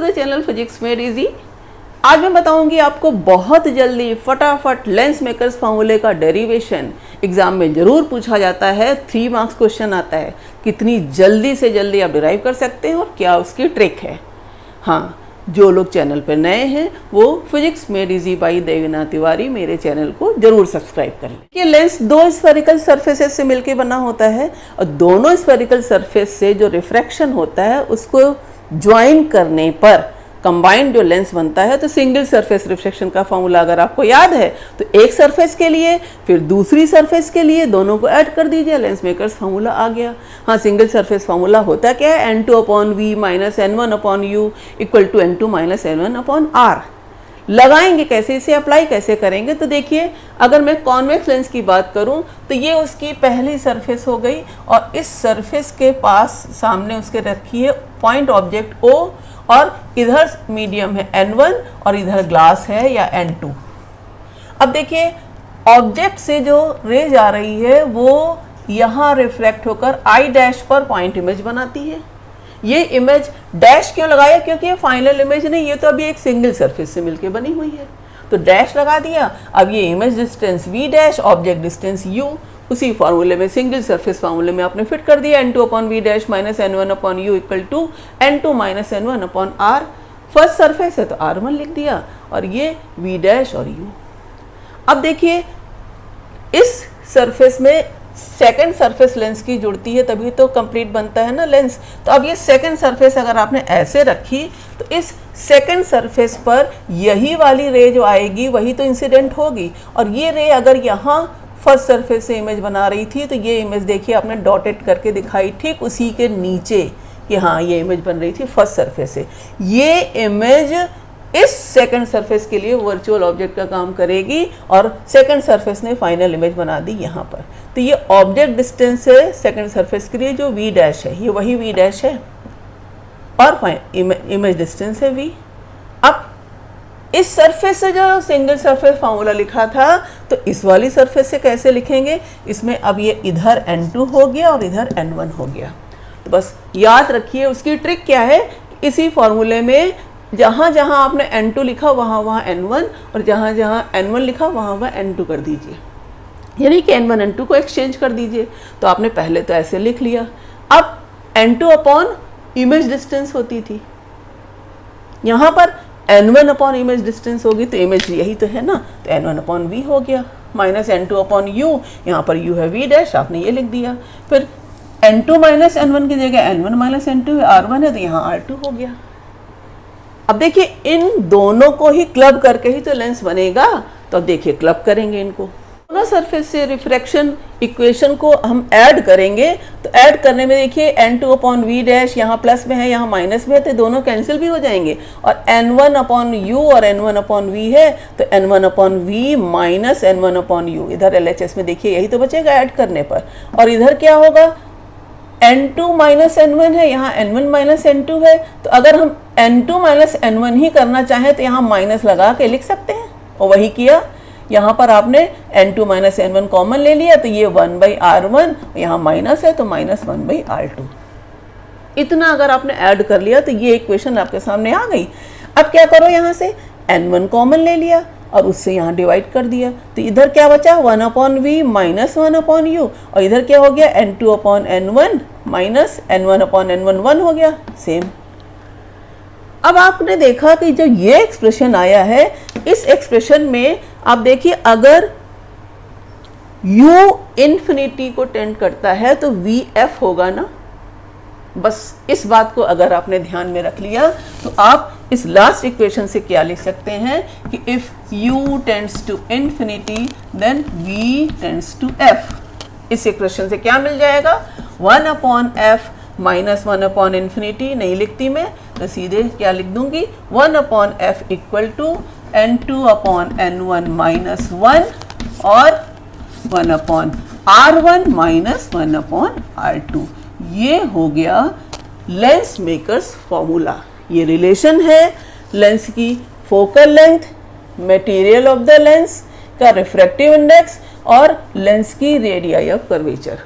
The channel physics made easy. आज मैं बताऊंगी आपको बहुत जल्दी फटाफट लेंस मेकर्स फार्मूले का डेरिवेशन। एग्जाम में जरूर पूछा जाता है, 3 मार्क्स क्वेश्चन आता है, कितनी जल्दी से जल्दी आप डिराइव कर सकते हैं और क्या उसकी ट्रिक है। हाँ, जो लोग चैनल पर नए हैं वो physics made easy by Devina Tiwari मेरे चैनल को जरूर सब्सक्राइब कर लें। ये लेंस 2 स्फेरिकल सरफेसेस से मिलकर बना होता है और दोनों स्फेरिकल सरफेस से जो रिफ्रैक्शन होता है उसको ज्वाइन करने पर कंबाइंड जो लेंस बनता है। तो सिंगल सरफेस रिफ्रैक्शन का फॉर्मूला अगर आपको याद है तो एक सरफेस के लिए फिर दूसरी सरफेस के लिए दोनों को ऐड कर दीजिए, लेंस मेकर्स फॉर्मूला आ गया। हाँ, सिंगल सरफेस फॉर्मूला होता क्या है, n2/v minus n1/u equal to n2 minus n1/r। लगाएंगे कैसे, इसे अप्लाई कैसे करेंगे, तो देखिए अगर मैं कॉन्वेक्स लेंस की बात करूं तो ये उसकी पहली सरफेस हो गई और इस सरफेस के पास सामने उसके रखी है पॉइंट ऑब्जेक्ट O और इधर मीडियम है n1 और इधर ग्लास है या n2। अब देखिए ऑब्जेक्ट से जो रेज आ रही है वो यहाँ रिफ्लेक्ट होकर I' पर पॉइंट इमेज बनाती है। ये इमेज डैश क्यों लगाया, क्योंकि ये फाइनल इमेज नहीं, ये तो अभी एक सिंगल सरफेस से मिलके बनी हुई है, तो डैश लगा दिया। अब ये image distance v', object distance u, उसी फार्मूले में सिंगल सरफेस फार्मूले में आपने फिट कर दिया, n2/v' minus n1/u equal to n2 minus n1/r। First surface है तो r1 लिख दिया और ये v' और u। अब देखिए इस सरफेस में सेकेंड सरफेस लेंस की जुड़ती है तभी तो कंप्लीट बनता है ना लेंस। तो अब ये सेकेंड सरफेस अगर आपने ऐसे रखी तो इस सेकेंड सरफेस पर यही वाली रे जो आएगी वही तो इंसिडेंट होगी, और ये रे अगर यहाँ फर्स्ट सरफेस से इमेज बना रही थी तो ये इमेज देखिए आपने डॉटेड करके दिखाई ठीक उसी के नीचे कि हाँ ये इमेज बन रही थी फर्स्ट सरफेस से। ये इमेज इस सेकंड सरफेस के लिए वर्चुअल ऑब्जेक्ट का काम करेगी और सेकंड सरफेस ने फाइनल इमेज बना दी यहाँ पर। तो ये ऑब्जेक्ट डिस्टेंस है सेकंड सरफेस के लिए जो v' है, ये वही v' है और इमेज डिस्टेंस है v। अब इस सरफेस से जो सिंगल सरफेस फार्मूला लिखा था तो इस वाली सरफेस से कैसे लिखेंगे, इसमें अब ये इधर n2 हो गया और इधर n1 हो गया। तो बस याद रखिए उसकी ट्रिक क्या है, इसी फार्मूले में जहाँ जहाँ आपने n2 लिखा वहाँ वहाँ n1 और जहाँ जहाँ n1 लिखा वहाँ वहाँ n2 कर दीजिए, यानी कि n1 n2 को एक्सचेंज कर दीजिए। तो आपने पहले तो ऐसे लिख लिया। अब n2 अपॉन इमेज डिस्टेंस होती थी, यहाँ पर n1 अपॉन इमेज डिस्टेंस होगी तो इमेज यही तो है ना, तो n1/v हो गया माइनस n2/u, यहाँ पर u है v', आपने ये लिख दिया। फिर n2 माइनस n1 की जगह n1 माइनस n2 r1 है तो यहाँ r2 हो गया। अब देखिए इन दोनों को ही क्लब करके ही तो लेंस बनेगा, तो अब देखिए क्लब करेंगे इनको, दोनों सरफेस से रिफ्रैक्शन इक्वेशन को हम ऐड करेंगे। तो ऐड करने में देखिए n2/v' यहाँ प्लस में है यहाँ माइनस में है तो दोनों कैंसिल भी हो जाएंगे, और n1/u और n1/v है तो n1/v माइनस n1/u, इधर LHS में देखिए यही तो बचेगा ऐड करने पर। और इधर क्या होगा, n2 माइनस n1 है, यहाँ n1 माइनस n2 है, तो अगर हम n2 माइनस n1 ही करना चाहें तो यहाँ माइनस लगा के लिख सकते हैं, और वही किया। यहाँ पर आपने n2 माइनस n1 कॉमन ले लिया तो ये 1/r1, यहाँ माइनस है तो माइनस 1/r2। इतना अगर आपने ऐड कर लिया तो ये इक्वेशन आपके सामने आ गई। अब क्या करो, यहाँ से n1 कॉमन ले लिया और उससे यहाँ डिवाइड कर दिया तो इधर क्या बचा 1/v माइनस 1/u, और इधर क्या हो गया n2/n1 माइनस n1/n1 1 हो गया सेम। अब आपने देखा कि जो ये एक्सप्रेशन आया है इस एक्सप्रेशन में आप देखिए अगर u इन्फिनिटी को टेंड करता है तो vf होगा ना। बस इस बात को अगर आपने ध्यान में रख लिया तो आप इस लास्ट इक्वेशन से क्या लिख सकते हैं कि if u tends to infinity then v tends to f। इस इक्वेशन से क्या मिल जाएगा 1/f माइनस 1/infinity नहीं लिखती मैं तो सीधे क्या लिख दूंगी 1/f equal to n2/n1 minus 1 और 1/r1 माइनस 1/r2। ये हो गया लेंस मेकर्स फॉर्मूला। ये रिलेशन है लेंस की focal length, material of the lens का रिफ्रैक्टिव इंडेक्स और लेंस की रेडियाई ऑफ कर्वेचर।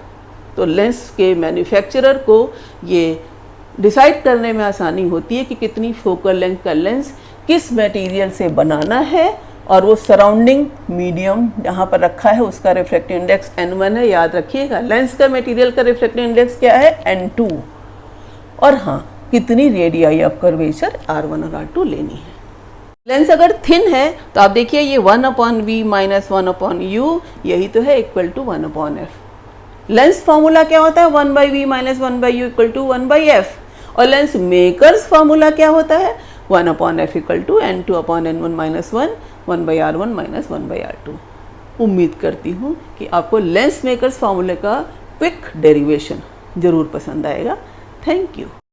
तो लेंस के मैन्युफैक्चरर को ये डिसाइड करने में आसानी होती है कि कितनी फोकल लेंथ का लेंस किस मटेरियल से बनाना है, और वो सराउंडिंग मीडियम जहाँ पर रखा है उसका रिफ्रैक्टिव इंडेक्स n1 है, याद रखिएगा। लेंस का मटेरियल का रिफ्रैक्टिव इंडेक्स क्या है, n2। और हाँ, कितनी रेडियाई ऑफ कर्वेचर r1 और r2 लेनी है। लेंस अगर थिन है तो आप देखिए ये 1/v माइनस 1/u, यही तो है equal to 1/f। Lens formula क्या होता है, 1/v minus 1/u equal to 1/f। और लेंस मेकर्स फॉर्मूला क्या होता है, 1/f equal to n2/n1 minus 1, 1/r1 minus 1/r2। उम्मीद करती हूँ कि आपको लेंस मेकर्स फॉर्मूले का क्विक डेरिवेशन जरूर पसंद आएगा। Thank you.